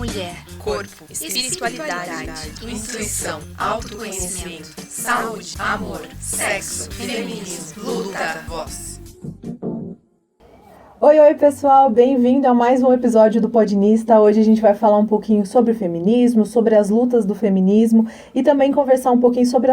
mulher, corpo, espiritualidade, intuição, autoconhecimento, saúde, amor, sexo, feminismo, luta, voz. Oi, pessoal, bem-vindo a mais um episódio do Podinista. Hoje a gente vai falar um pouquinho sobre o feminismo, sobre as lutas do feminismo e também conversar um pouquinho sobre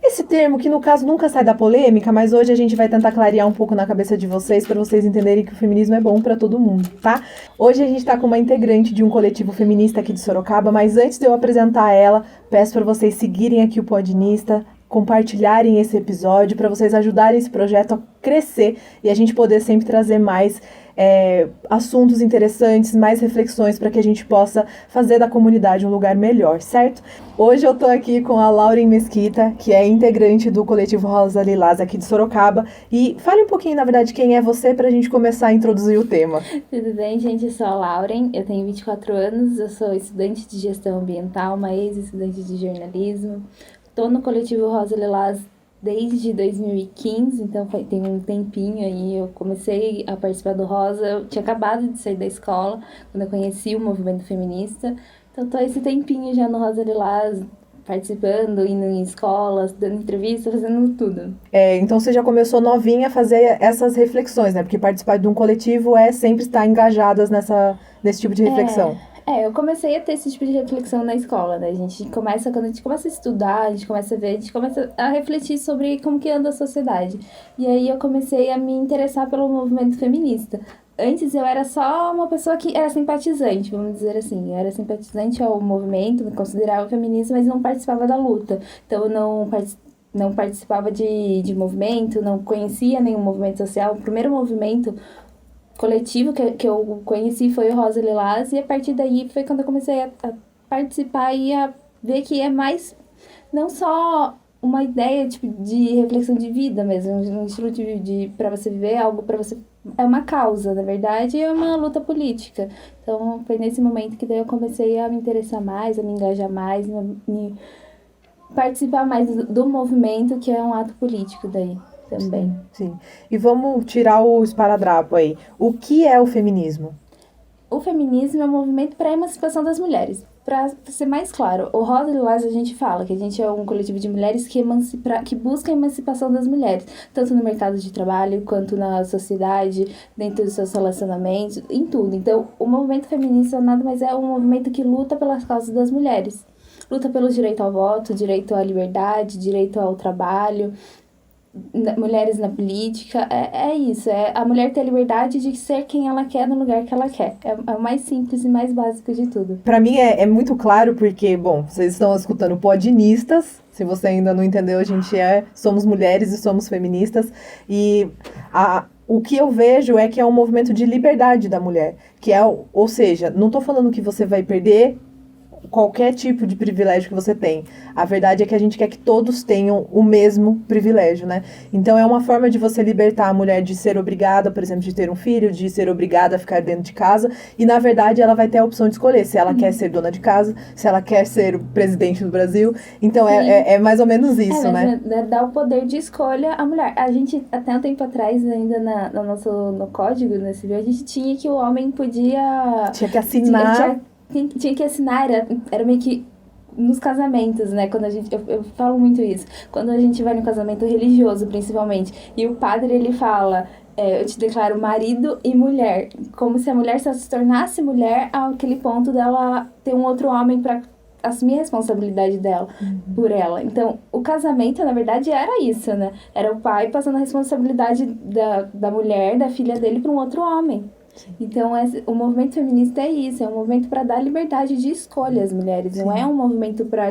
esse termo que no caso nunca sai da polêmica, mas hoje a gente vai tentar clarear um pouco na cabeça de vocês para vocês entenderem que o feminismo é bom para todo mundo, tá? Hoje a gente tá com uma integrante de um coletivo feminista aqui de Sorocaba, mas antes de eu apresentar ela, peço para vocês seguirem aqui o Podinista, compartilharem esse episódio para vocês ajudarem esse projeto a crescer e a gente poder sempre trazer mais assuntos interessantes, mais reflexões para que a gente possa fazer da comunidade um lugar melhor, certo? Hoje eu tô aqui com a Lauren Mesquita, que é integrante do coletivo Rosa Lilás aqui de Sorocaba, e fale um pouquinho, na verdade, quem é você para a gente começar a introduzir o tema. Tudo bem, gente? Eu sou a Lauren, eu tenho 24 anos, eu sou estudante de gestão ambiental, uma ex-estudante de jornalismo. Estou no coletivo Rosa Lilás desde 2015, então tem um tempinho aí. Eu comecei a participar do Rosa, eu tinha acabado de sair da escola, quando eu conheci o movimento feminista. Então estou esse tempinho já no Rosa Lilás, participando, indo em escolas, dando entrevista, fazendo tudo. Então você já começou novinha a fazer essas reflexões, né? Porque participar de um coletivo é sempre estar engajadas nesse tipo de reflexão. Eu comecei a ter esse tipo de reflexão na escola, né? Quando a gente começa a estudar, a gente começa a ver, a gente começa a refletir sobre como que anda a sociedade. E aí eu comecei a me interessar pelo movimento feminista. Antes eu era só uma pessoa que era simpatizante, vamos dizer assim. Eu era simpatizante ao movimento, me considerava feminista, mas não participava da luta. Então eu não participava de movimento, não conhecia nenhum movimento social. O primeiro movimento coletivo que eu conheci foi o Rosa Lilás, e a partir daí foi quando eu comecei a participar e a ver que é mais, não só uma ideia tipo, de reflexão de vida mesmo, um estilo para você viver, algo para você, é uma causa, na verdade, é uma luta política. Então foi nesse momento que daí eu comecei a me interessar mais, a me engajar mais, me participar mais do movimento, que é um ato político daí. Também. Sim. E vamos tirar o esparadrapo aí. O que é o feminismo? O feminismo é um movimento para a emancipação das mulheres. Para ser mais claro, o Rosa Lilás a gente fala que a gente é um coletivo de mulheres que busca a emancipação das mulheres, tanto no mercado de trabalho, quanto na sociedade, dentro dos seus relacionamentos, em tudo. Então, o movimento feminista nada mais é um movimento que luta pelas causas das mulheres. Luta pelo direito ao voto, direito à liberdade, direito ao trabalho, mulheres na política, é isso, é a mulher ter a liberdade de ser quem ela quer no lugar que ela quer. É o mais simples e mais básico de tudo. Pra mim é muito claro porque, bom, vocês estão escutando Podinistas, se você ainda não entendeu, somos mulheres e somos feministas, e o que eu vejo é que é um movimento de liberdade da mulher, ou seja, não tô falando que você vai perder qualquer tipo de privilégio que você tem. A verdade é que a gente quer que todos tenham o mesmo privilégio, né? Então é uma forma de você libertar a mulher de ser obrigada, por exemplo, de ter um filho, de ser obrigada a ficar dentro de casa, e na verdade ela vai ter a opção de escolher se ela quer ser dona de casa, se ela quer ser o presidente do Brasil. Então é mais ou menos isso, né? Dá o poder de escolha à mulher. A gente, até um tempo atrás, ainda no código, no civil, a gente tinha que o homem podia... Tinha que assinar... Tinha que assinar, era meio que nos casamentos, né? Quando eu falo muito isso. Quando a gente vai no casamento religioso, principalmente, e o padre, ele fala, eu te declaro marido e mulher. Como se a mulher só se tornasse mulher àquele ponto dela ter um outro homem para assumir a responsabilidade dela, por ela. Então, o casamento, na verdade, era isso, né? Era o pai passando a responsabilidade da mulher, da filha dele, para um outro homem. Então, o movimento feminista é isso, é um movimento para dar liberdade de escolha às mulheres. Sim. Não é um movimento para,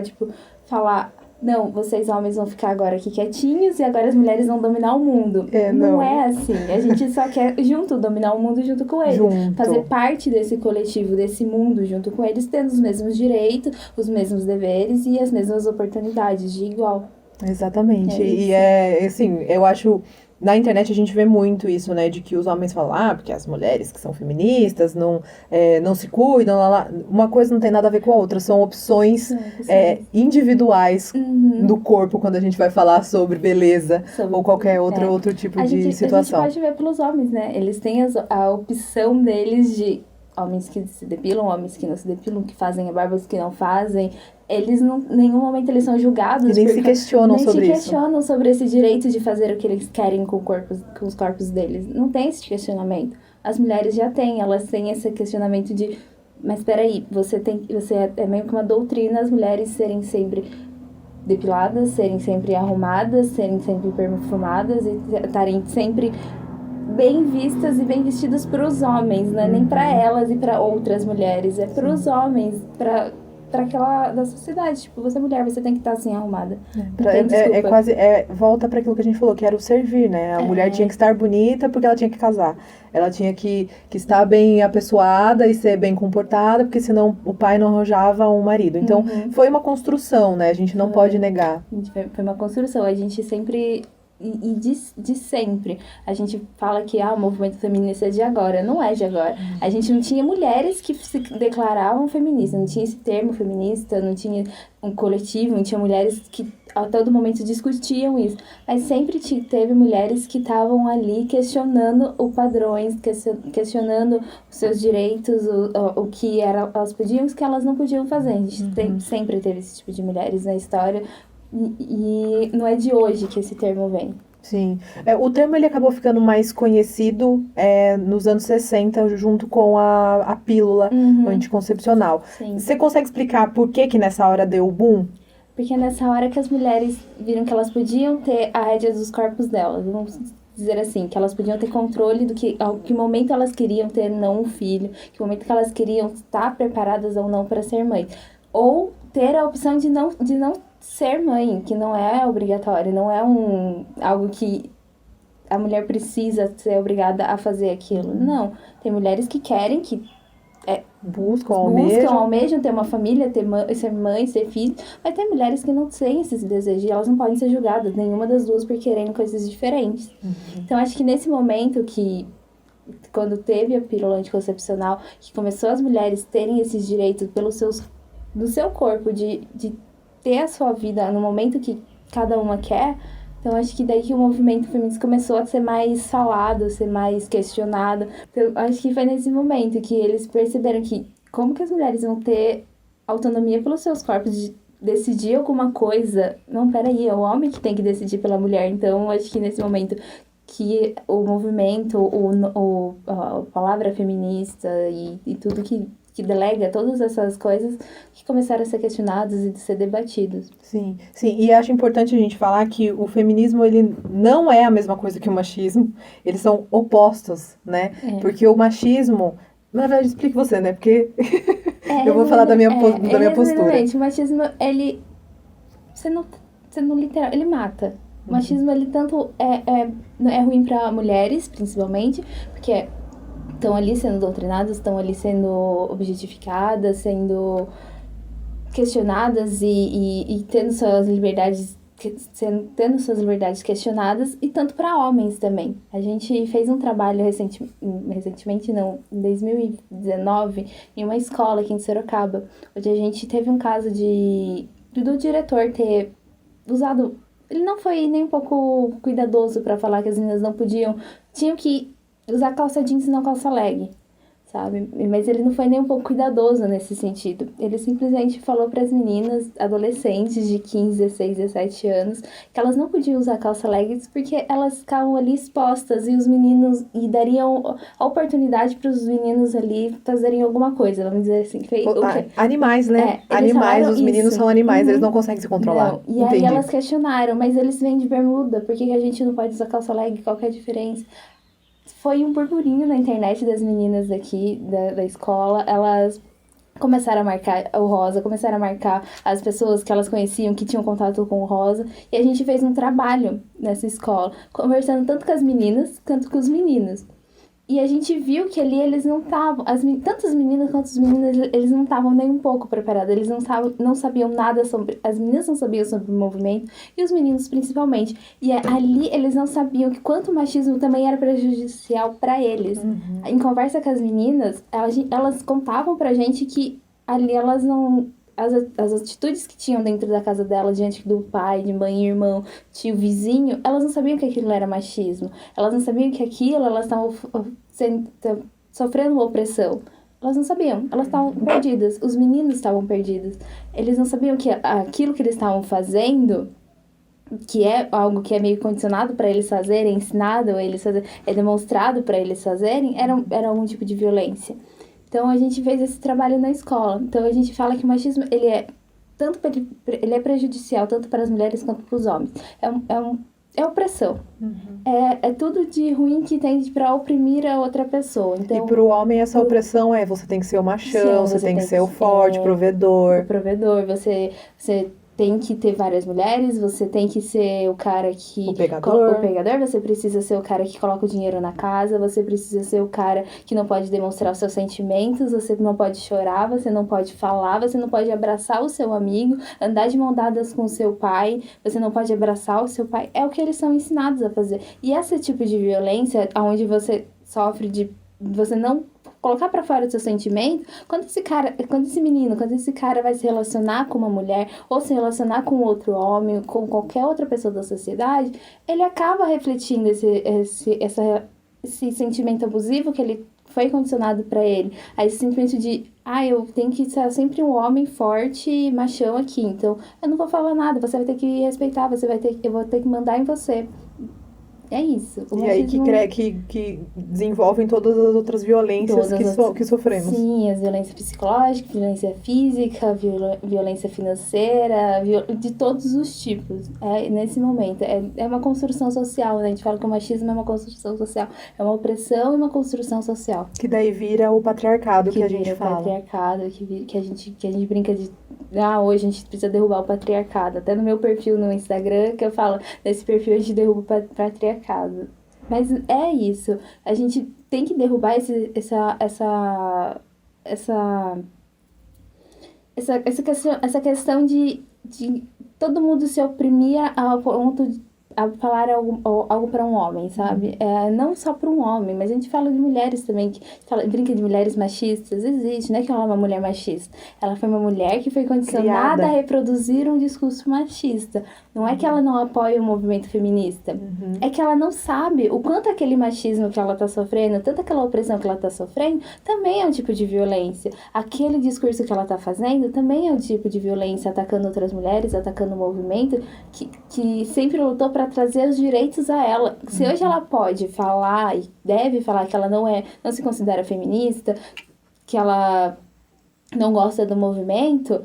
falar, não, vocês homens vão ficar agora aqui quietinhos e agora as mulheres vão dominar o mundo. Não é assim. A gente só quer dominar o mundo junto com eles. Fazer parte desse coletivo, desse mundo junto com eles, tendo os mesmos direitos, os mesmos deveres e as mesmas oportunidades de igual. Exatamente. Assim, eu acho... Na internet a gente vê muito isso, né, de que os homens falam, porque as mulheres que são feministas não se cuidam, uma coisa não tem nada a ver com a outra, são opções individuais do corpo quando a gente vai falar sobre beleza ou qualquer outro tipo de situação. A gente pode ver pelos homens, né, eles têm a opção deles de homens que se depilam, homens que não se depilam, que fazem a barba, que não fazem. Eles não, em nenhum momento eles são julgados. E nem se questionam sobre isso. Nem se questionam sobre esse direito de fazer o que eles querem com os corpos deles. Não tem esse questionamento. As mulheres já têm, elas têm esse questionamento de... Mas peraí, é meio que uma doutrina as mulheres serem sempre depiladas, serem sempre arrumadas, serem sempre perfumadas e estarem sempre bem vistas e bem vestidas para os homens, não é nem para elas e para outras mulheres, é para os homens, para aquela da sociedade. Tipo, você é mulher, você tem que estar assim arrumada. Volta para aquilo que a gente falou, que era o servir, né? A mulher tinha que estar bonita porque ela tinha que casar. Ela tinha que estar bem apessoada e ser bem comportada, porque senão o pai não arranjava um marido. Então, foi uma construção, né? A gente não pode negar. Foi uma construção. A gente sempre... de sempre. A gente fala que o movimento feminista é de agora. Não é de agora. A gente não tinha mulheres que se declaravam feministas. Não tinha esse termo feminista, não tinha um coletivo, não tinha mulheres que a todo momento discutiam isso. Mas sempre teve mulheres que estavam ali questionando os padrões, questionando os seus direitos, o que elas podiam e o que elas não podiam fazer. A gente sempre teve esse tipo de mulheres na história. E não é de hoje que esse termo vem. Sim. O termo ele acabou ficando mais conhecido nos anos 60, junto com a pílula anticoncepcional. Sim. Você consegue explicar por que nessa hora deu o boom? Porque nessa hora que as mulheres viram que elas podiam ter a rédea dos corpos delas, vamos dizer assim, que elas podiam ter controle do que momento elas queriam ter não um filho, que momento que elas queriam estar preparadas ou não para ser mãe. Ou ter a opção de não ser mãe, que não é obrigatório, não é algo que a mulher precisa ser obrigada a fazer aquilo. Não, tem mulheres que querem, que buscam, almejam ter uma família, ser mãe, ser filho, mas tem mulheres que não têm esses desejos e elas não podem ser julgadas, nenhuma das duas, por quererem coisas diferentes. Então, acho que nesse momento quando teve a pílula anticoncepcional, que começou as mulheres terem esses direitos do seu corpo, de ter a sua vida no momento que cada uma quer, então acho que daí que o movimento feminista começou a ser mais falado, ser mais questionado. Então, acho que foi nesse momento que eles perceberam que como que as mulheres vão ter autonomia pelos seus corpos, de decidir alguma coisa. Não, peraí, é o homem que tem que decidir pela mulher. Então, acho que nesse momento que o movimento, a palavra feminista e tudo que delega todas essas coisas que começaram a ser questionados e a ser debatidos. Sim, e acho importante a gente falar que o feminismo, ele não é a mesma coisa que o machismo, eles são opostos, né? Porque o machismo, na verdade, explique você, né? Porque eu vou falar da minha postura. O machismo, ele, sendo literal, ele mata. O machismo, ele tanto é ruim para mulheres, principalmente, porque estão ali sendo doutrinadas, estão ali sendo objetificadas, sendo questionadas e tendo suas liberdades questionadas, e tanto para homens também. A gente fez um trabalho recentemente não, em 2019, em uma escola aqui em Sorocaba, onde a gente teve um caso do diretor ter usado... Ele não foi nem um pouco cuidadoso para falar que as meninas tinham que usar calça jeans e não calça leg, sabe? Mas ele não foi nem um pouco cuidadoso nesse sentido. Ele simplesmente falou para as meninas, adolescentes de 15, 16, 17 anos, que elas não podiam usar calça leggings porque elas ficavam ali expostas e dariam a oportunidade para os meninos ali fazerem alguma coisa, vamos dizer assim. Animais, né? Animais, os meninos são animais, eles não conseguem se controlar. Não. E aí elas questionaram, mas eles vêm de bermuda, por que a gente não pode usar calça leg? Qual que é a diferença? Foi um burburinho na internet das meninas aqui da escola. Elas começaram a marcar o rosa, começaram a marcar as pessoas que elas conheciam, que tinham contato com o rosa. E a gente fez um trabalho nessa escola, conversando tanto com as meninas quanto com os meninos. E a gente viu que ali eles não estavam, tanto as meninas quanto os meninos, eles não estavam nem um pouco preparados, eles não sabiam nada sobre, as meninas não sabiam sobre o movimento, e os meninos principalmente. E ali eles não sabiam que quanto o machismo também era prejudicial para eles. Em conversa com as meninas, elas contavam pra gente que ali elas não... As atitudes que tinham dentro da casa dela, diante do pai, de mãe, irmão, tio, vizinho, elas não sabiam que aquilo era machismo. Elas não sabiam que elas estavam sofrendo uma opressão. Elas não sabiam, elas estavam perdidas, os meninos estavam perdidos. Eles não sabiam que aquilo que eles estavam fazendo, que é algo que é meio condicionado para eles fazerem, ensinado a eles fazerem, é demonstrado para eles fazerem, era algum tipo de violência. Então, a gente fez esse trabalho na escola. Então, a gente fala que o machismo, ele é prejudicial tanto para as mulheres quanto para os homens. É opressão. É tudo de ruim que tem para oprimir a outra pessoa. Então, e pro homem essa opressão você tem que ser o machão, você tem que ser o forte, provedor. O provedor, você tem que ter várias mulheres, você tem que ser o cara que... O pegador, você precisa ser o cara que coloca o dinheiro na casa, você precisa ser o cara que não pode demonstrar os seus sentimentos, você não pode chorar, você não pode falar, você não pode abraçar o seu amigo, andar de mão dadas com o seu pai, você não pode abraçar o seu pai. É o que eles são ensinados a fazer. E esse tipo de violência, onde você sofre de... você não colocar pra fora o seu sentimento, quando esse cara vai se relacionar com uma mulher, ou se relacionar com outro homem, com qualquer outra pessoa da sociedade, ele acaba refletindo esse sentimento abusivo que ele foi condicionado pra ele. Aí esse sentimento de, eu tenho que ser sempre um homem forte, machão aqui, então eu não vou falar nada, você vai ter que respeitar, eu vou ter que mandar em você. É isso. E aí que desenvolvem todas as outras violências que sofremos. Sim, as violências psicológicas, violência física, violência financeira, de todos os tipos. Nesse momento. É uma construção social, né? A gente fala que o machismo é uma construção social. É uma opressão e uma construção social. Que daí vira o patriarcado que a gente fala. O patriarcado, que a gente brinca de... hoje a gente precisa derrubar o patriarcado. Até no meu perfil no Instagram, que eu falo, nesse perfil a gente derruba o patriarcado. Mas é isso. A gente tem que derrubar essa questão de todo mundo se oprimir ao ponto de falar algo para um homem, sabe? Não só para um homem, mas a gente fala de mulheres também, brinca de mulheres machistas, existe, não é que ela é uma mulher machista, ela foi uma mulher que foi condicionada a reproduzir um discurso machista, não é que ela não apoia o movimento feminista, é que ela não sabe o quanto aquele machismo que ela tá sofrendo, tanto aquela opressão que ela tá sofrendo, também é um tipo de violência, aquele discurso que ela tá fazendo também é um tipo de violência, atacando outras mulheres, atacando o movimento que sempre lutou para trazer os direitos a ela. Se hoje ela pode falar e deve falar que ela não se considera feminista, que ela não gosta do movimento,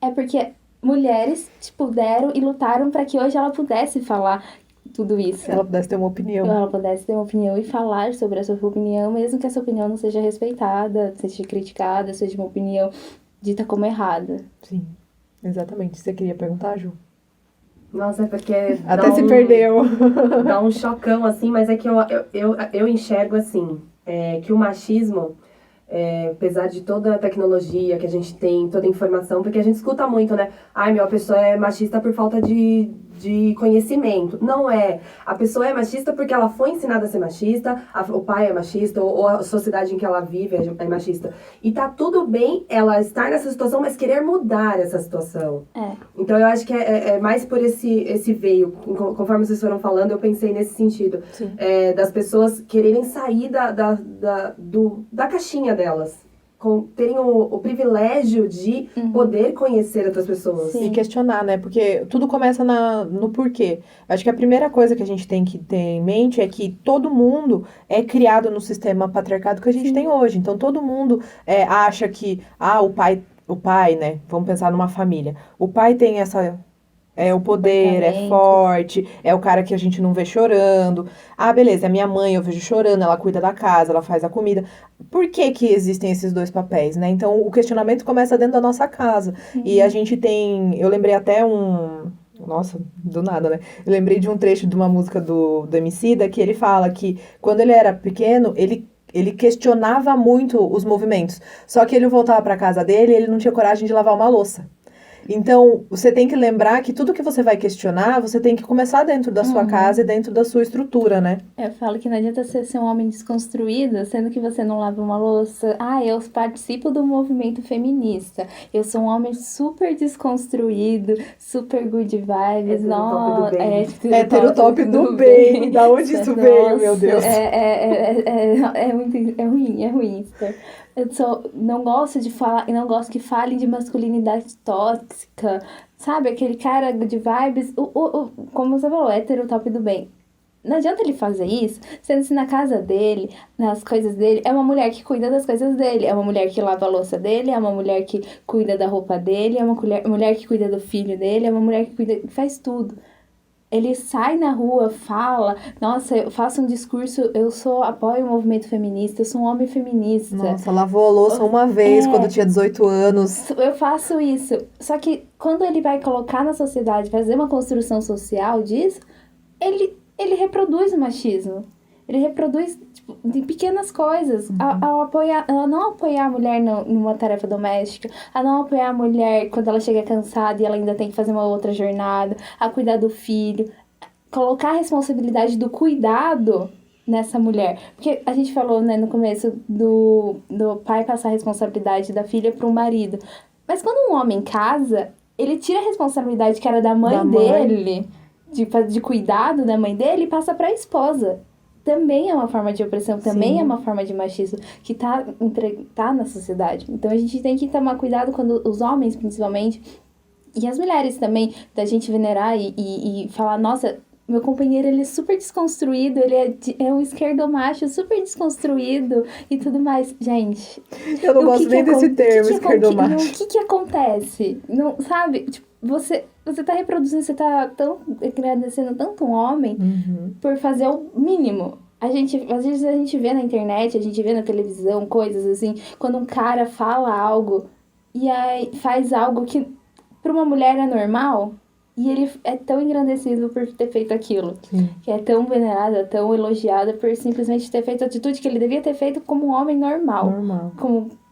é porque mulheres puderam e lutaram para que hoje ela pudesse falar tudo isso. Ela pudesse ter uma opinião. Ela pudesse ter uma opinião e falar sobre a sua opinião, mesmo que essa opinião não seja respeitada, seja criticada, seja uma opinião dita como errada. Sim, exatamente. Você queria perguntar, Ju? Nossa, é porque... Até se perdeu. Dá um chocão, assim, mas é que eu enxergo, assim, que o machismo, apesar de toda a tecnologia que a gente tem, toda a informação, porque a gente escuta muito, né? A pessoa é machista por falta de conhecimento. Não é. A pessoa é machista porque ela foi ensinada a ser machista, o pai é machista, ou a sociedade em que ela vive é machista. E tá tudo bem ela estar nessa situação, mas querer mudar essa situação. Então eu acho que é mais por esse veio. Conforme vocês foram falando, eu pensei nesse sentido. Das pessoas quererem sair da caixinha delas. Terem o privilégio de poder conhecer outras pessoas. Sim. E questionar, né? Porque tudo começa no porquê. Acho que a primeira coisa que a gente tem que ter em mente é que todo mundo é criado no sistema patriarcado que a gente tem hoje. Então, todo mundo acha que, o pai, né? Vamos pensar numa família. O pai tem o poder, é forte, é o cara que a gente não vê chorando. Beleza, é minha mãe, eu vejo chorando, ela cuida da casa, ela faz a comida. Por que existem esses dois papéis, né? Então, o questionamento começa dentro da nossa casa. E a gente tem... Eu lembrei até Nossa, do nada, né? Eu lembrei de um trecho de uma música do Emicida, que ele fala que, quando ele era pequeno, ele questionava muito os movimentos. Só que ele voltava para casa dele e ele não tinha coragem de lavar uma louça. Então, você tem que lembrar que tudo que você vai questionar, você tem que começar dentro da sua casa e dentro da sua estrutura, né? Eu falo que não adianta você ser um homem desconstruído, sendo que você não lava uma louça. Eu participo do movimento feminista. Eu sou um homem super desconstruído, super good vibes. Heterotop do bem. Da onde isso veio, meu Deus? É ruim, Esther. Não gosto de falar, não gosto que falem de masculinidade tóxica, sabe? Aquele cara de vibes, como você falou, hétero top do bem. Não adianta ele fazer isso, sendo se na casa dele, nas coisas dele, é uma mulher que cuida das coisas dele, é uma mulher que lava a louça dele, é uma mulher que cuida da roupa dele, é uma mulher que cuida do filho dele, é uma mulher que faz tudo. Ele sai na rua, fala, nossa, eu faço um discurso, apoio o movimento feminista, eu sou um homem feminista. Nossa, lavou a louça uma vez quando tinha 18 anos. Eu faço isso. Só que quando ele vai colocar na sociedade, fazer uma construção social disso, ele reproduz o machismo. Ele reproduz, tipo, de pequenas coisas. A não apoiar a mulher numa tarefa doméstica, a não apoiar a mulher quando ela chega cansada e ela ainda tem que fazer uma outra jornada, a cuidar do filho. Colocar a responsabilidade do cuidado nessa mulher. Porque a gente falou, né, no começo do pai passar a responsabilidade da filha para o marido. Mas quando um homem casa, ele tira a responsabilidade que era da mãe dele, de cuidado da mãe dele, e passa para a esposa. Também é uma forma de opressão, também é uma forma de machismo que tá na sociedade. Então a gente tem que tomar cuidado quando os homens, principalmente, e as mulheres também, da gente venerar e falar, nossa, meu companheiro, ele é super desconstruído, ele é um esquerdomacho super desconstruído e tudo mais. Gente... Eu não gosto nem desse termo, esquerdomacho. O que acontece? Não, sabe? Tipo, você tá reproduzindo, você tá agradecendo tanto um homem por fazer o mínimo. Às vezes a gente vê na internet, a gente vê na televisão, coisas assim, quando um cara fala algo e aí faz algo que pra uma mulher é normal, e ele é tão engrandecido por ter feito aquilo. Sim. Que é tão venerado, é tão elogiado por simplesmente ter feito a atitude que ele devia ter feito como um homem normal.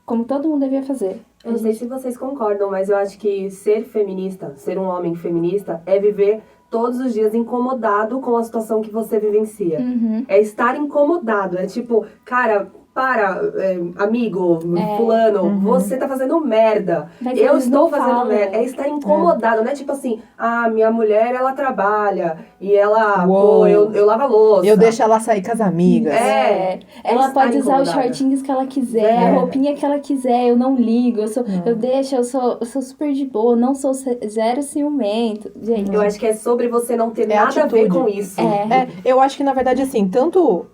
Como todo mundo devia fazer. Eu não sei se vocês concordam, mas eu acho que ser feminista, ser um homem feminista, é viver todos os dias incomodado com a situação que você vivencia. É estar incomodado, é tipo, cara... amigo, fulano, você tá fazendo merda. Mas eu estou fazendo falam. merda. É estar incomodado, né? Tipo assim, minha mulher, ela trabalha e ela, eu lavo a louça. Eu deixo ela sair com as amigas. Ela pode usar os shortinhos que ela quiser, a roupinha que ela quiser, eu não ligo, eu sou super de boa, não sou zero ciumento. Gente, eu acho que é sobre você não ter nada a ver com isso. Eu acho que, na verdade, assim, tanto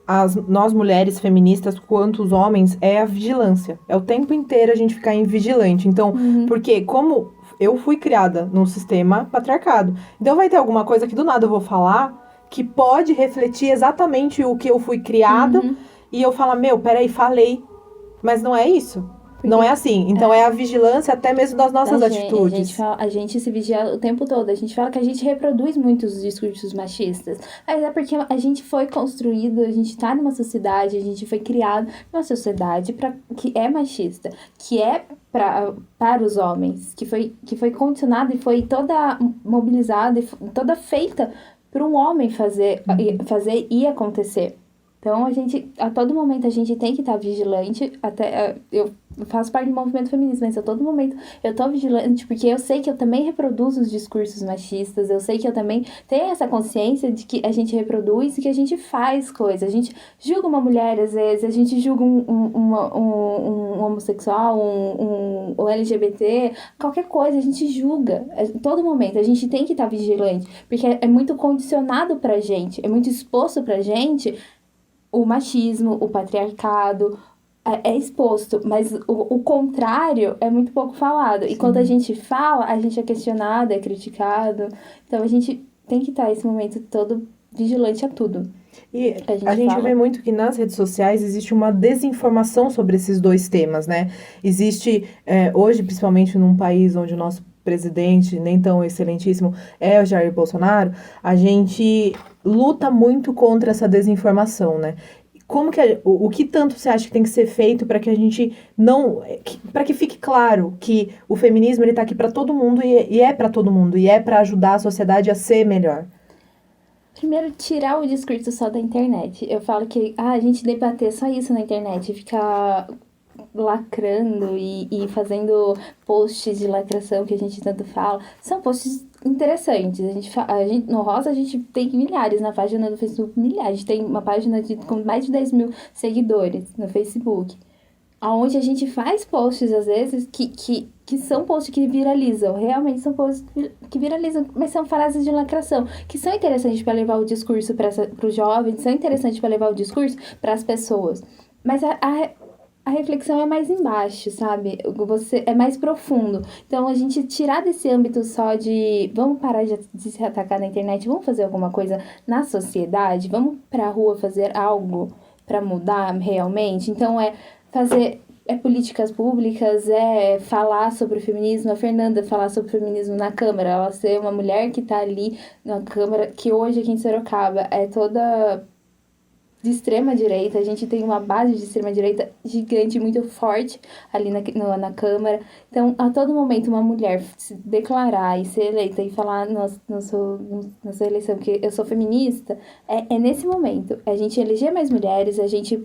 nós mulheres feministas quanto os homens, é a vigilância. É o tempo inteiro a gente ficar em vigilante. Então, porque como eu fui criada num sistema patriarcado, então vai ter alguma coisa que do nada eu vou falar que pode refletir exatamente o que eu fui criada e eu falar, peraí, falei. Mas não é isso. Não é assim. Então é a vigilância até mesmo das nossas atitudes. A gente se vigia o tempo todo. A gente fala que a gente reproduz muitos discursos machistas. Mas é porque a gente foi construído, a gente tá numa sociedade, a gente foi criado numa sociedade que é machista, que é para os homens, que foi condicionada e foi toda mobilizada e toda feita para um homem fazer e acontecer. Então, a todo momento, a gente tem que estar vigilante. Até eu faço parte do movimento feminista, mas a todo momento eu tô vigilante, porque eu sei que eu também reproduzo os discursos machistas, eu sei que eu também tenho essa consciência de que a gente reproduz e que a gente faz coisas. A gente julga uma mulher, às vezes, a gente julga um homossexual, um LGBT, qualquer coisa, a gente julga. A todo momento, a gente tem que estar vigilante, porque é muito condicionado pra gente, é muito exposto pra gente o machismo, o patriarcado, é exposto, mas o contrário é muito pouco falado. E quando a gente fala, a gente é questionado, é criticado. Então a gente tem que estar nesse momento todo vigilante a tudo. E a gente vê muito que nas redes sociais existe uma desinformação sobre esses dois temas, né? Existe, hoje, principalmente num país onde o nosso presidente, nem tão excelentíssimo, é o Jair Bolsonaro, a gente luta muito contra essa desinformação, né? Como que o que tanto você acha que tem que ser feito para que a gente não... para que fique claro que o feminismo ele tá aqui para todo mundo e é para todo mundo, e é para ajudar a sociedade a ser melhor? Primeiro, tirar o discurso só da internet. Eu falo que a gente debater só isso na internet, ficar lacrando e fazendo posts de lacração que a gente tanto fala, são posts interessantes. A gente no Rosa a gente tem milhares na página do Facebook, milhares. A gente tem uma página com mais de 10 mil seguidores no Facebook. onde a gente faz posts, às vezes, que são posts que viralizam. Realmente são posts que viralizam, mas são frases de lacração, que são interessantes para levar o discurso para os jovens, são interessantes para levar o discurso para as pessoas. Mas a reflexão é mais embaixo, sabe? Você é mais profundo. Então, a gente tirar desse âmbito só de vamos parar de se atacar na internet, vamos fazer alguma coisa na sociedade, vamos pra rua fazer algo para mudar realmente. Então, fazer políticas públicas, falar sobre o feminismo. A Fernanda falar sobre o feminismo na Câmara, ela ser uma mulher que tá ali na Câmara, que hoje aqui em Sorocaba é toda de extrema-direita. A gente tem uma base de extrema-direita gigante, muito forte ali na Câmara. Então, a todo momento, uma mulher se declarar e ser eleita e falar na sua eleição que eu sou feminista, é nesse momento. A gente eleger mais mulheres, a gente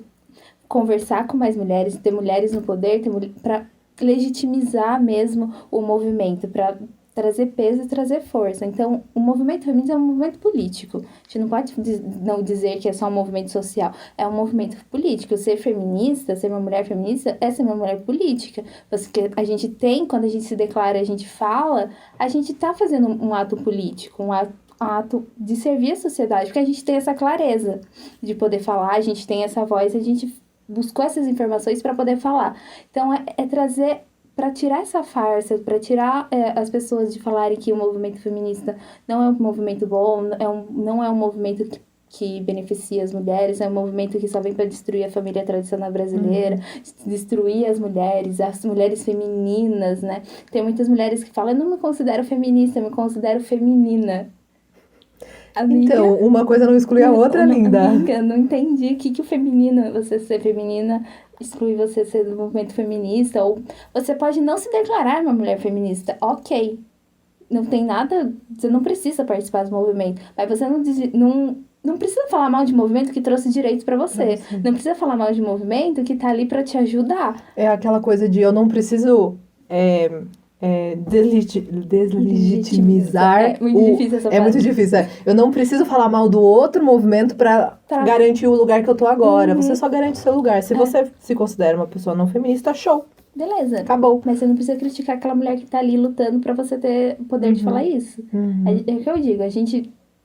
conversar com mais mulheres, ter mulheres no poder, para legitimizar mesmo o movimento, para trazer peso e trazer força. Então, o movimento feminista é um movimento político. A gente não pode não dizer que é só um movimento social. É um movimento político. Ser feminista, ser uma mulher feminista, é ser uma mulher política. Porque a gente tem, quando a gente se declara, a gente fala, a gente está fazendo um ato político, um ato de servir a sociedade, porque a gente tem essa clareza de poder falar, a gente tem essa voz, a gente buscou essas informações para poder falar. Então, é trazer, para tirar essa farsa, para tirar as pessoas de falarem que o movimento feminista não é um movimento bom, não é um movimento que beneficia as mulheres, é um movimento que só vem para destruir a família tradicional brasileira, destruir as mulheres femininas, né? Tem muitas mulheres que falam, eu não me considero feminista, eu me considero feminina. Amiga, então, uma coisa não exclui a outra, linda. Amiga, não entendi o que o feminino, você ser feminina, exclui você ser do movimento feminista, ou você pode não se declarar uma mulher feminista, ok. Não tem nada, você não precisa participar do movimento, mas você não precisa falar mal de movimento que trouxe direitos pra você. Não precisa falar mal de movimento que tá ali pra te ajudar. É aquela coisa de eu não preciso deslegitimizar. É muito difícil essa frase. É muito difícil. Eu não preciso falar mal do outro movimento pra garantir o lugar que eu tô agora. Você só garante seu lugar. Se você se considera uma pessoa não feminista, show. Beleza. Acabou. Mas você não precisa criticar aquela mulher que tá ali lutando pra você ter o poder de falar isso. É o que eu digo.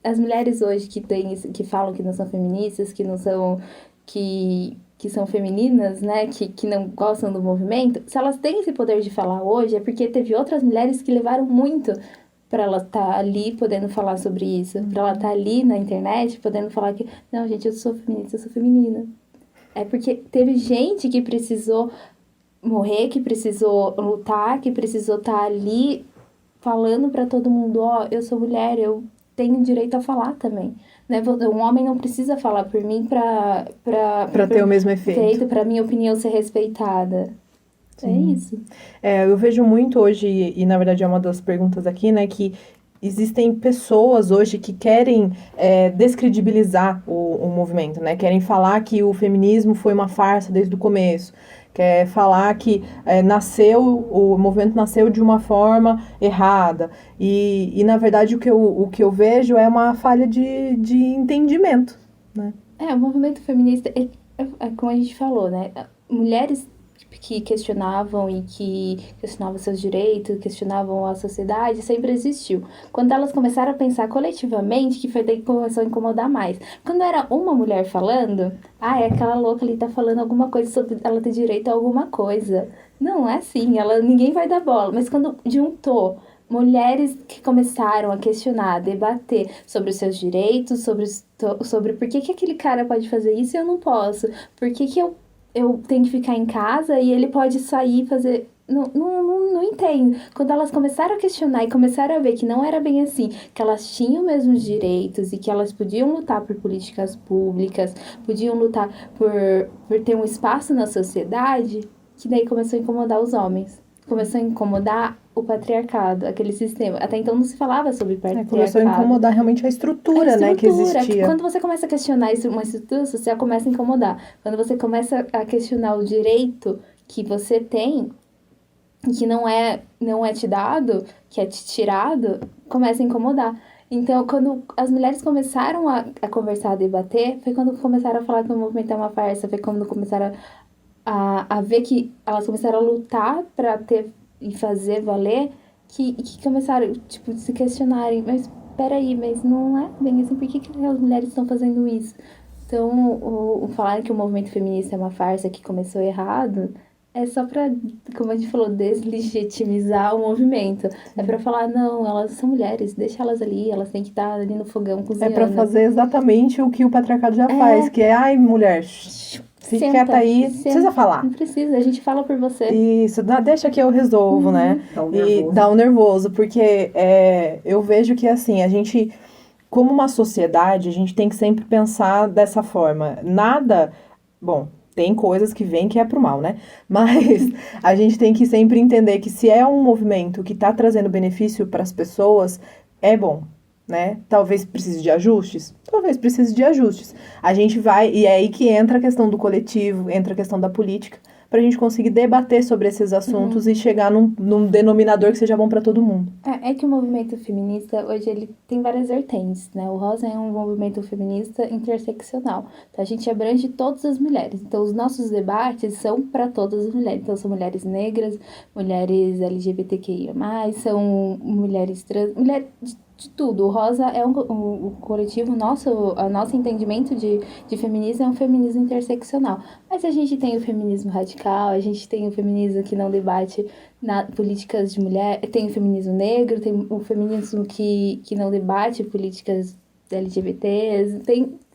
As mulheres hoje que falam que não são feministas, que não são... que são femininas, né, que não gostam do movimento, se elas têm esse poder de falar hoje, é porque teve outras mulheres que levaram muito para ela estar ali podendo falar sobre isso, para ela estar ali na internet podendo falar que, não, gente, eu sou feminista, eu sou feminina. É porque teve gente que precisou morrer, que precisou lutar, que precisou estar ali falando para todo mundo, eu sou mulher, eu tenho direito a falar também. Né? Um homem não precisa falar por mim para ter o mesmo efeito. Para minha opinião ser respeitada. Sim. É isso. Eu vejo muito hoje, e na verdade é uma das perguntas aqui, né, que existem pessoas hoje que querem descredibilizar o movimento, né? Querem falar que o feminismo foi uma farsa desde o começo. Quer falar que o movimento nasceu de uma forma errada. E na verdade, o que eu vejo é uma falha de entendimento, né? O movimento feminista, como a gente falou, né? Mulheres que questionavam e que questionavam seus direitos, questionavam a sociedade, sempre existiu. Quando elas começaram a pensar coletivamente, que foi daí que começou a incomodar mais. Quando era uma mulher falando, aquela louca ali tá falando alguma coisa sobre ela ter direito a alguma coisa. Não é assim, ninguém vai dar bola. Mas quando juntou mulheres que começaram a questionar, a debater sobre os seus direitos, sobre por que aquele cara pode fazer isso e eu não posso, por que eu tenho que ficar em casa e ele pode sair e fazer... Não entendo. Quando elas começaram a questionar e começaram a ver que não era bem assim, que elas tinham mesmos direitos e que elas podiam lutar por políticas públicas, podiam lutar por ter um espaço na sociedade, que daí começou a incomodar os homens. Começou a incomodar o patriarcado, aquele sistema. Até então não se falava sobre patriarcado. Começou a incomodar realmente a estrutura, né, que existia. Quando você começa a questionar uma estrutura social, começa a incomodar. Quando você começa a questionar o direito que você tem, que não é te dado, que é te tirado, começa a incomodar. Então, quando as mulheres começaram a conversar, a debater, foi quando começaram a falar que o movimento é uma farsa, foi quando começaram a ver que elas começaram a lutar pra ter e fazer valer, que começaram, tipo, se questionarem, mas peraí, mas não é bem assim, por que as mulheres estão fazendo isso? Então, o falar que o movimento feminista é uma farsa que começou errado, é só pra, como a gente falou, deslegitimizar o movimento. É pra falar, não, elas são mulheres, deixa elas ali, elas têm que estar ali no fogão É cozinhando. pra fazer exatamente o que o patriarcado já faz, que é, ai, mulher, fique Senta, quieta aí, não senta. precisa falar. Não precisa, a gente fala por você. Isso, deixa que eu resolvo, né? Dá um E nervoso. dá um nervoso, porque eu vejo que, assim, a gente, como uma sociedade, a gente tem que sempre pensar dessa forma. Nada, bom, tem coisas que vêm que é pro mal, né? Mas a gente tem que sempre entender que se é um movimento que tá trazendo benefício para as pessoas, é bom, né? Talvez precise de ajustes, talvez precise de ajustes. A gente vai, e é aí que entra a questão do coletivo, entra a questão da política, para a gente conseguir debater sobre esses assuntos e chegar num denominador que seja bom para todo mundo. É que o movimento feminista, hoje, ele tem várias vertentes, né? O Rosa é um movimento feminista interseccional. Então, a gente abrange todas as mulheres. Então, os nossos debates são para todas as mulheres. Então, são mulheres negras, mulheres LGBTQIA+, são mulheres trans, mulheres de tudo. O Rosa é o coletivo, o nosso entendimento de feminismo é um feminismo interseccional. Mas a gente tem o feminismo radical, a gente tem o feminismo que não debate políticas de mulher, tem o feminismo negro, tem o feminismo que não debate políticas LGBTs,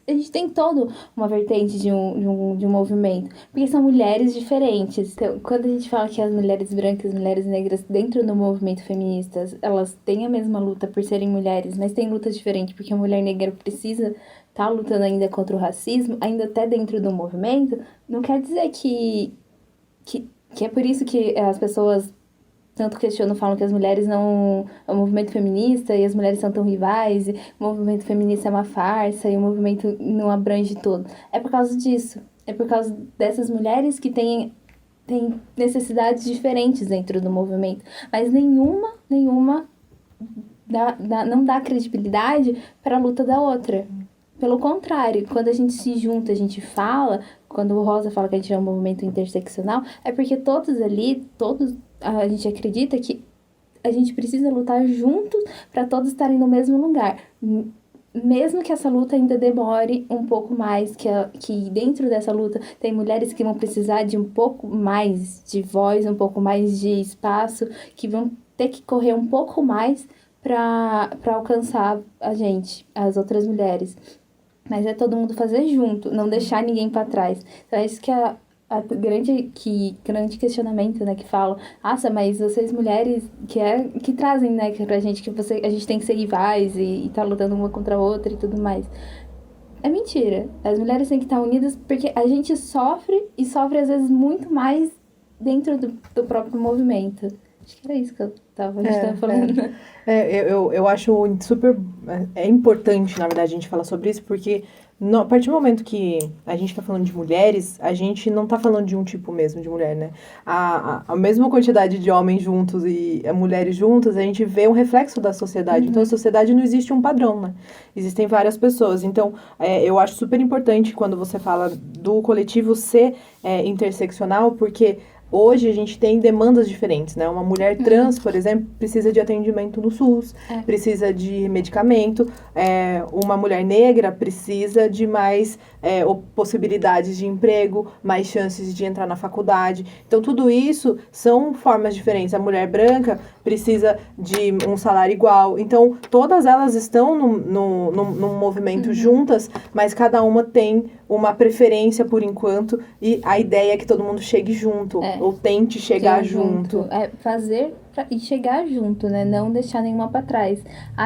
a gente tem toda uma vertente de um movimento, porque são mulheres diferentes. Então, quando a gente fala que as mulheres brancas, as mulheres negras dentro do movimento feminista, elas têm a mesma luta por serem mulheres, mas têm lutas diferentes, porque a mulher negra precisa estar lutando ainda contra o racismo, ainda até dentro do movimento, não quer dizer que é por isso que as pessoas tanto questionam, falam que as mulheres não... É um movimento feminista e as mulheres são tão rivais, e o movimento feminista é uma farsa e o movimento não abrange todo. É por causa disso. É por causa dessas mulheres que têm necessidades diferentes dentro do movimento. Mas nenhuma não dá credibilidade para a luta da outra. Pelo contrário, quando a gente se junta, a gente fala, quando o Rosa fala que a gente é um movimento interseccional, é porque todos a gente acredita que a gente precisa lutar juntos para todos estarem no mesmo lugar. Mesmo que essa luta ainda demore um pouco mais, que dentro dessa luta tem mulheres que vão precisar de um pouco mais de voz, um pouco mais de espaço, que vão ter que correr um pouco mais para alcançar a gente, as outras mulheres. Mas é todo mundo fazer junto, não deixar ninguém para trás. Então é isso que grande questionamento, né, que falam, nossa, mas vocês mulheres que trazem, né, pra gente que a gente tem que ser rivais e tá lutando uma contra a outra e tudo mais. É mentira. As mulheres têm que estar unidas porque a gente sofre e sofre às vezes muito mais dentro do próprio movimento. Acho que era isso que a gente tava falando. Eu acho super importante, na verdade, a gente falar sobre isso, porque a partir do momento que a gente tá falando de mulheres, a gente não tá falando de um tipo mesmo de mulher, né? A mesma quantidade de homens juntos e mulheres juntas, a gente vê um reflexo da sociedade. Então, a sociedade não existe um padrão, né? Existem várias pessoas. Então, eu acho super importante quando você fala do coletivo ser interseccional, porque hoje a gente tem demandas diferentes, né? Uma mulher trans, por exemplo, precisa de atendimento no SUS, precisa de medicamento. Uma mulher negra precisa de mais possibilidades de emprego, mais chances de entrar na faculdade. Então, tudo isso são formas diferentes. A mulher branca precisa de um salário igual. Então, todas elas estão num movimento juntas, mas cada uma tem uma preferência por enquanto, e a ideia é que todo mundo chegue junto, ou tente chegar junto. Fazer e chegar junto, né? Não deixar nenhuma pra trás.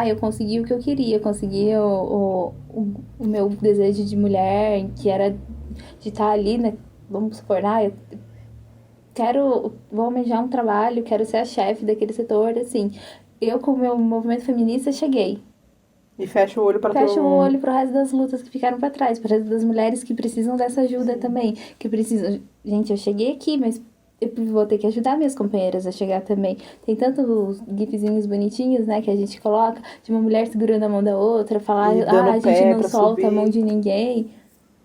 Eu consegui o que eu queria, eu consegui o meu desejo de mulher, que era de estar ali, né? Vamos supor, vou almejar um trabalho, quero ser a chefe daquele setor, assim. Eu, com o meu movimento feminista, cheguei. E fecha o olho para todo mundo. Fecha o olho pro resto das lutas que ficaram pra trás, pro resto das mulheres que precisam dessa ajuda também. Que precisam... Gente, eu cheguei aqui, mas eu vou ter que ajudar minhas companheiras a chegar também. Tem tantos gifzinhos bonitinhos, né, que a gente coloca, de uma mulher segurando a mão da outra, falar, a gente não solta a mão de ninguém.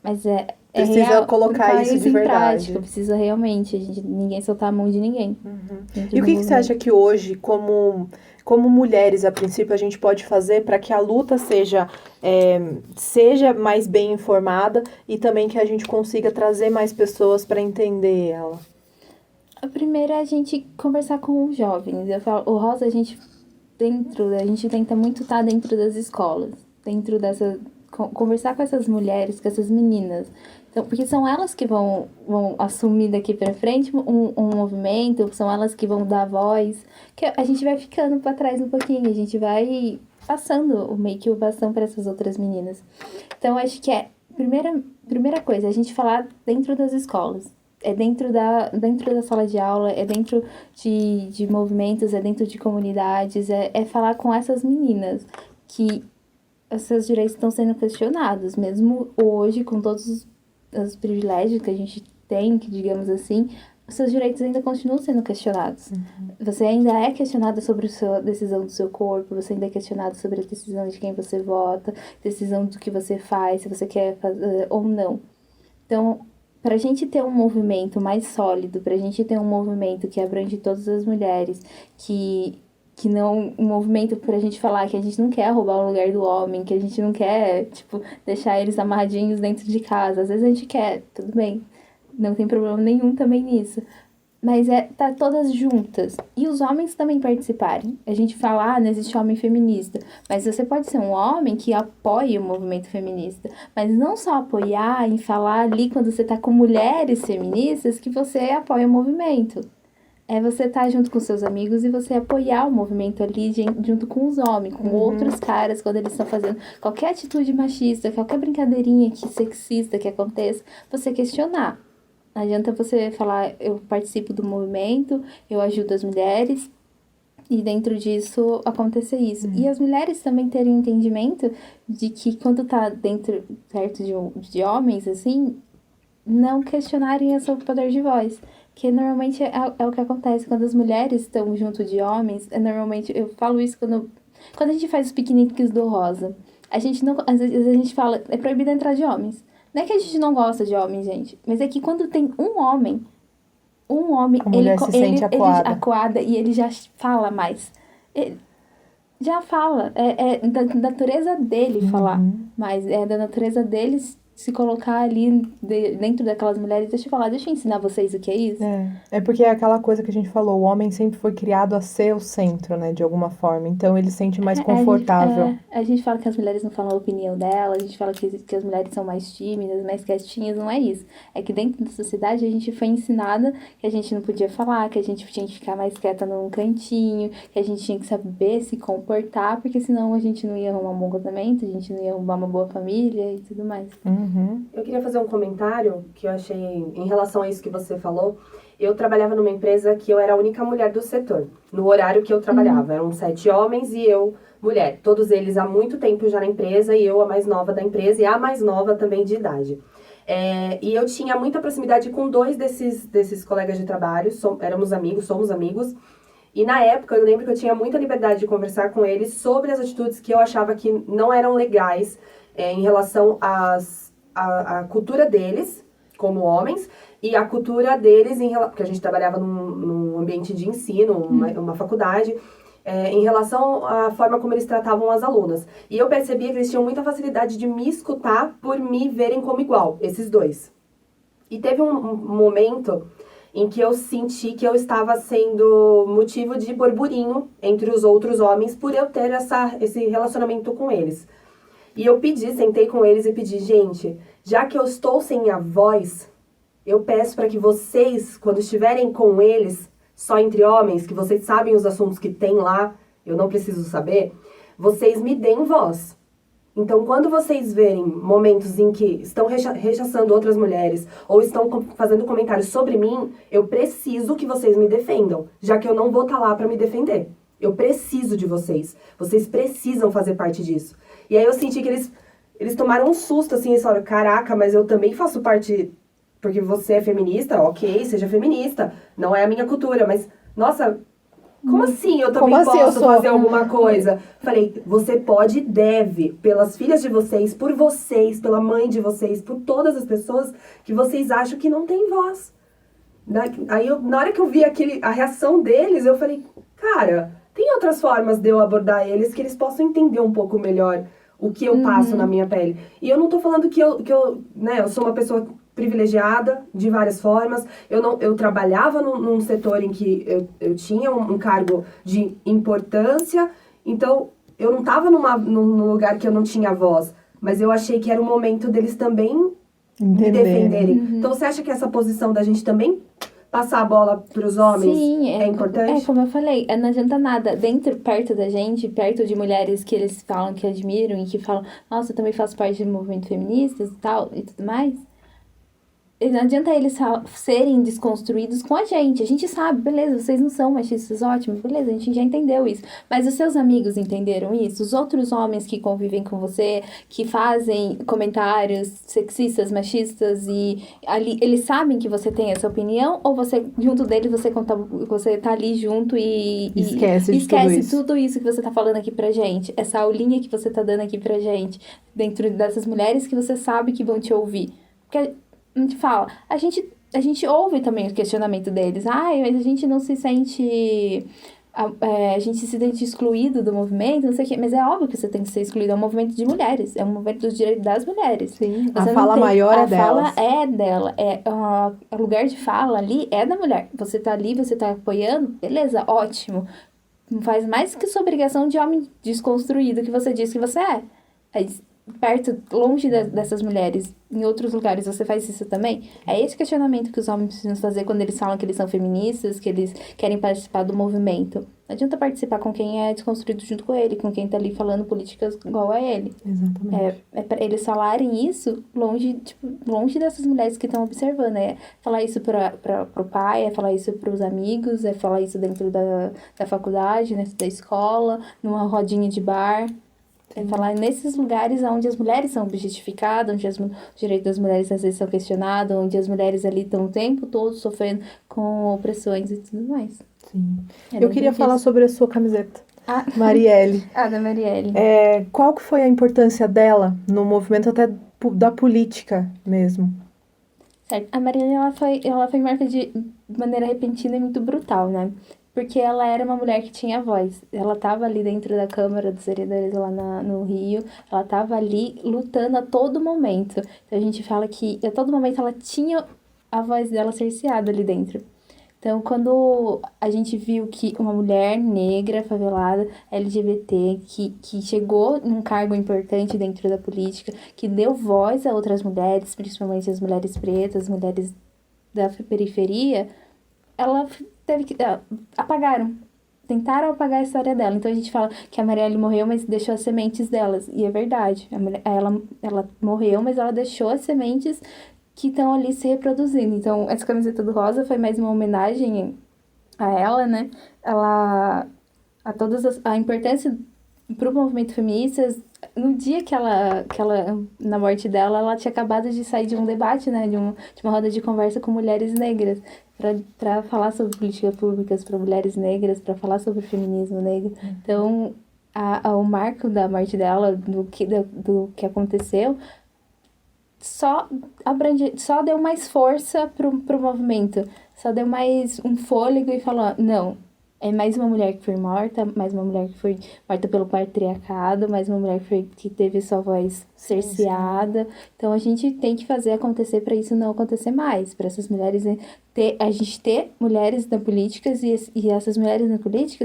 Mas Precisa colocar isso de em verdade. prática, precisa realmente, ninguém soltar a mão de ninguém. E o que você acha que hoje, como mulheres, a princípio, a gente pode fazer para que a luta seja mais bem informada e também que a gente consiga trazer mais pessoas para entender ela? A primeira é a gente conversar com os jovens. Eu falo, o Rosa, a gente tenta muito estar dentro das escolas, dentro dessa... conversar com essas mulheres, com essas meninas. Então, porque são elas que vão assumir daqui pra frente um movimento, são elas que vão dar voz, que a gente vai ficando pra trás um pouquinho, a gente vai passando meio que o bastão para essas outras meninas. Então, acho que primeira coisa, a gente falar dentro das escolas. É dentro da sala de aula, é dentro de movimentos, é dentro de comunidades, é falar com essas meninas que os seus direitos estão sendo questionados, mesmo hoje, com todos os privilégios que a gente tem, que digamos assim, os seus direitos ainda continuam sendo questionados. Você ainda é questionado sobre a decisão do seu corpo, você ainda é questionado sobre a decisão de quem você vota, decisão do que você faz, se você quer fazer ou não. Então, para a gente ter um movimento mais sólido, para a gente ter um movimento que abrange todas as mulheres, que não um movimento pra gente falar que a gente não quer roubar o lugar do homem, que a gente não quer, deixar eles amarradinhos dentro de casa. Às vezes a gente quer, tudo bem, não tem problema nenhum também nisso. Mas tá todas juntas. E os homens também participarem. A gente fala, não existe homem feminista. Mas você pode ser um homem que apoia o movimento feminista. Mas não só apoiar e falar ali quando você tá com mulheres feministas que você apoia o movimento. É você estar junto com seus amigos e você apoiar o movimento ali junto com os homens, com outros caras, quando eles estão fazendo qualquer atitude machista, qualquer brincadeirinha sexista que aconteça, você questionar. Não adianta você falar, eu participo do movimento, eu ajudo as mulheres, e dentro disso acontecer isso. E as mulheres também terem entendimento de que quando tá perto de homens, assim, não questionarem o seu poder de voz. Que normalmente é o que acontece quando as mulheres estão junto de homens. Normalmente, eu falo isso quando a gente faz os piqueniques do Rosa. A gente não, às vezes a gente fala, é proibido entrar de homens. Não é que a gente não gosta de homens, gente. Mas é que quando tem um homem, a mulher se sente acuada. Ele acuada e ele já fala mais. Ele já fala. É da natureza dele falar. Mas é da natureza deles se colocar ali dentro daquelas mulheres. Deixa eu ensinar vocês o que é isso. É porque é aquela coisa que a gente falou, o homem sempre foi criado a ser o centro, né, de alguma forma. Então ele se sente mais confortável. A gente fala que as mulheres não falam a opinião dela, a gente fala que as mulheres são mais tímidas, mais quietinhas, não é isso. É que dentro da sociedade a gente foi ensinada que a gente não podia falar, que a gente tinha que ficar mais quieta num cantinho, que a gente tinha que saber se comportar, porque senão a gente não ia arrumar um bom casamento, a gente não ia arrumar uma boa família e tudo mais. Eu queria fazer um comentário que eu achei em relação a isso que você falou. Eu trabalhava numa empresa que eu era a única mulher do setor, no horário que eu trabalhava. Eram 7 homens e eu, mulher. Todos eles há muito tempo já na empresa e eu a mais nova da empresa e a mais nova também de idade. E eu tinha muita proximidade com 2 desses colegas de trabalho, somos amigos. E na época eu lembro que eu tinha muita liberdade de conversar com eles sobre as atitudes que eu achava que não eram legais em relação à cultura deles, como homens, e a cultura deles, porque a gente trabalhava num ambiente de ensino, uma faculdade, em relação à forma como eles tratavam as alunas. E eu percebia que eles tinham muita facilidade de me escutar por me verem como igual, esses 2. E teve um momento em que eu senti que eu estava sendo motivo de burburinho entre os outros homens por eu ter esse relacionamento com eles. E eu sentei com eles e pedi, gente, já que eu estou sem a voz, eu peço para que vocês, quando estiverem com eles, só entre homens, que vocês sabem os assuntos que tem lá, eu não preciso saber, vocês me deem voz. Então, quando vocês verem momentos em que estão rechaçando outras mulheres ou estão fazendo comentários sobre mim, eu preciso que vocês me defendam, já que eu não vou estar lá para me defender. Eu preciso de vocês. Vocês precisam fazer parte disso. E aí eu senti que eles tomaram um susto, assim, eles falaram, caraca, mas eu também faço parte, porque você é feminista, ok, seja feminista, não é a minha cultura, mas, nossa, Como assim eu também Como assim eu posso sou? fazer alguma coisa? Falei, você pode e deve, pelas filhas de vocês, por vocês, pela mãe de vocês, por todas as pessoas que vocês acham que não têm voz. Aí, na hora que eu vi a reação deles, eu falei, cara, tem outras formas de eu abordar eles que eles possam entender um pouco melhor o que eu passo na minha pele. E eu não tô falando que eu sou uma pessoa privilegiada de várias formas. Eu trabalhava num setor em que eu tinha um cargo de importância, então eu não estava num lugar que eu não tinha voz, mas eu achei que era o momento deles também me defenderem. Então você acha que essa posição da gente também passar a bola para os homens é importante? É, como eu falei, não adianta nada. Perto da gente, perto de mulheres que eles falam que admiram e que falam, nossa, eu também faço parte do movimento feminista e tal, e tudo mais. Não adianta eles serem desconstruídos com a gente. A gente sabe, beleza, vocês não são machistas, ótimo, beleza, a gente já entendeu isso. Mas os seus amigos entenderam isso? Os outros homens que convivem com você, que fazem comentários sexistas, machistas, e ali, eles sabem que você tem essa opinião? Ou você, junto deles, você tá ali junto e esquece tudo isso que você tá falando aqui pra gente? Essa aulinha que você tá dando aqui pra gente, dentro dessas mulheres que você sabe que vão te ouvir. Porque a gente fala, a gente ouve também o questionamento deles. Mas a gente não se sente... a gente se sente excluído do movimento, não sei o quê. Mas é óbvio que você tem que ser excluído. É um movimento de mulheres. É um movimento dos direitos das mulheres. Sim, a fala maior é delas. A fala é dela. O lugar de fala ali é da mulher. Você tá ali, você tá apoiando, beleza, ótimo. Não faz mais que sua obrigação de homem desconstruído que você diz que você é. Perto, longe dessas mulheres, em outros lugares, você faz isso também? É esse questionamento que os homens precisam fazer quando eles falam que eles são feministas, que eles querem participar do movimento. Não adianta participar com quem é desconstruído junto com ele, com quem tá ali falando políticas igual a ele. Exatamente. É pra eles falarem isso longe dessas mulheres que estão observando. É falar isso pro pai, é falar isso pros amigos, é falar isso dentro da faculdade, dentro da escola, numa rodinha de bar. É falar nesses lugares onde as mulheres são objetificadas, onde os direitos das mulheres às vezes são questionados, onde as mulheres ali estão o tempo todo sofrendo com opressões e tudo mais. Sim. Eu queria falar sobre a sua camiseta. Marielle. Da Marielle. Qual que foi a importância dela no movimento até da política mesmo? Certo. A Marielle, ela foi marca de maneira repentina e muito brutal, né? Porque ela era uma mulher que tinha voz. Ela estava ali dentro da Câmara dos Vereadores lá no Rio. Ela estava ali lutando a todo momento. Então, a gente fala que a todo momento ela tinha a voz dela cerceada ali dentro. Então, quando a gente viu que uma mulher negra, favelada, LGBT, que chegou num cargo importante dentro da política, que deu voz a outras mulheres, principalmente as mulheres pretas, mulheres da periferia, ela teve que... Tentaram apagar a história dela. Então, a gente fala que a Marielle morreu, mas deixou as sementes delas. E é verdade. Ela morreu, mas ela deixou as sementes que estão ali se reproduzindo. Então, essa camiseta do rosa foi mais uma homenagem a ela, né? A importância para o movimento feminista. No dia que ela, na morte dela, ela tinha acabado de sair de um debate, né? De uma roda de conversa com mulheres negras, para falar sobre políticas públicas para mulheres negras, para falar sobre feminismo negro. Então, o marco da morte dela, do que aconteceu, só deu mais força pro movimento, só deu mais um fôlego e falou, não, é mais uma mulher que foi morta, mais uma mulher que foi morta pelo patriarcado, mais uma mulher que teve sua voz cerceada. Então, a gente tem que fazer acontecer para isso não acontecer mais, para essas mulheres a gente ter mulheres na política e essas mulheres na política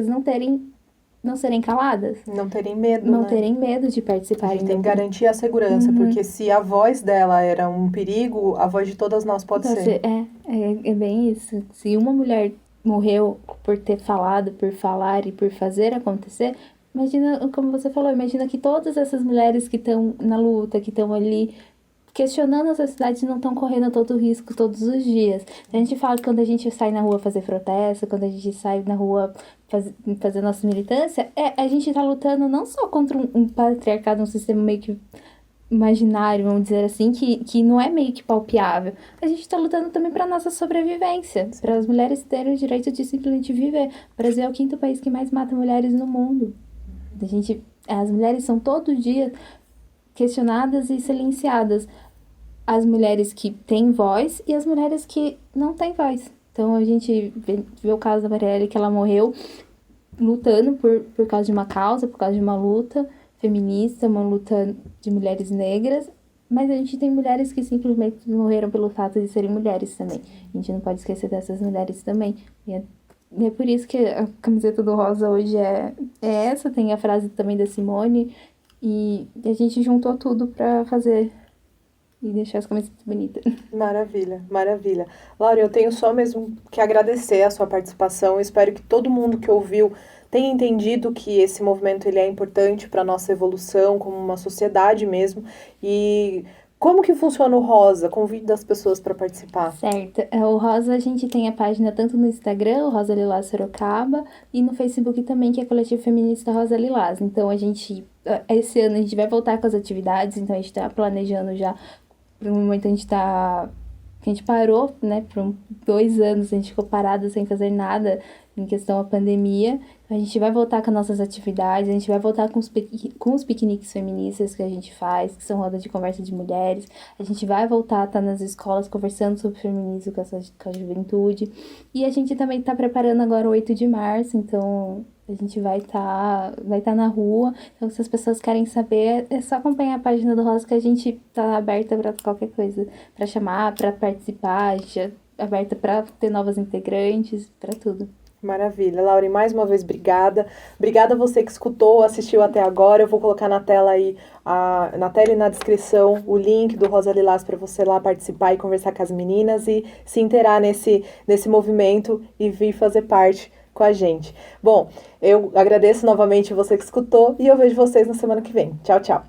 não serem caladas. Não terem medo, Não terem medo de participarem. Tem que garantir a segurança, porque se a voz dela era um perigo, a voz de todas nós pode ser. É bem isso. Se uma mulher morreu por ter falado, por falar e por fazer acontecer, imagina, como você falou, imagina que todas essas mulheres que estão na luta, que estão ali questionando a sociedade, não estão correndo todo risco todos os dias. A gente fala que quando a gente sai na rua fazer protesto, quando a gente sai na rua fazer nossa militância, a gente está lutando não só contra um patriarcado, um sistema meio que imaginário, vamos dizer assim, que não é meio que palpável. A gente está lutando também para nossa sobrevivência, para as mulheres terem o direito de simplesmente viver. O Brasil é o 5º país que mais mata mulheres no mundo. As mulheres são todo dia questionadas e silenciadas. As mulheres que têm voz e as mulheres que não têm voz. Então, a gente vê o caso da Marielle, que ela morreu lutando por causa de uma causa, por causa de uma luta feminista, uma luta de mulheres negras, mas a gente tem mulheres que simplesmente morreram pelo fato de serem mulheres também. A gente não pode esquecer dessas mulheres também. E é por isso que a camiseta do Rosa hoje é essa, tem a frase também da Simone, e a gente juntou tudo pra fazer e deixar as camisetas bonitas. Maravilha, maravilha. Laura, eu tenho só mesmo que agradecer a sua participação. Eu espero que todo mundo que ouviu tenha entendido que esse movimento ele é importante para a nossa evolução como uma sociedade mesmo. E como que funciona o Rosa? Convido as pessoas para participar. Certo. O Rosa, a gente tem a página tanto no Instagram, o Rosa Lilás Sorocaba, e no Facebook também, que é Coletivo Feminista Rosa Lilás. Então, esse ano a gente vai voltar com as atividades, então a gente está planejando já. Por um momento a gente parou, né, por 2 anos, a gente ficou parada sem fazer nada em questão da pandemia. A gente vai voltar com as nossas atividades, a gente vai voltar com os piqueniques feministas que a gente faz, que são rodas de conversa de mulheres. A gente vai voltar a estar nas escolas conversando sobre feminismo com a juventude. E a gente também está preparando agora o 8 de março, então a gente vai estar na rua. Então, se as pessoas querem saber, é só acompanhar a página do Rosa, que a gente tá aberta para qualquer coisa, para chamar, para participar, a gente é aberta para ter novas integrantes, para tudo. Maravilha. Laura, mais uma vez, obrigada. Obrigada a você que escutou, assistiu até agora. Eu vou colocar na tela aí, na tela e na descrição, o link do Rosa Lilás para você lá participar e conversar com as meninas e se inteirar nesse movimento e vir fazer parte com a gente. Bom, eu agradeço novamente você que escutou e eu vejo vocês na semana que vem. Tchau, tchau.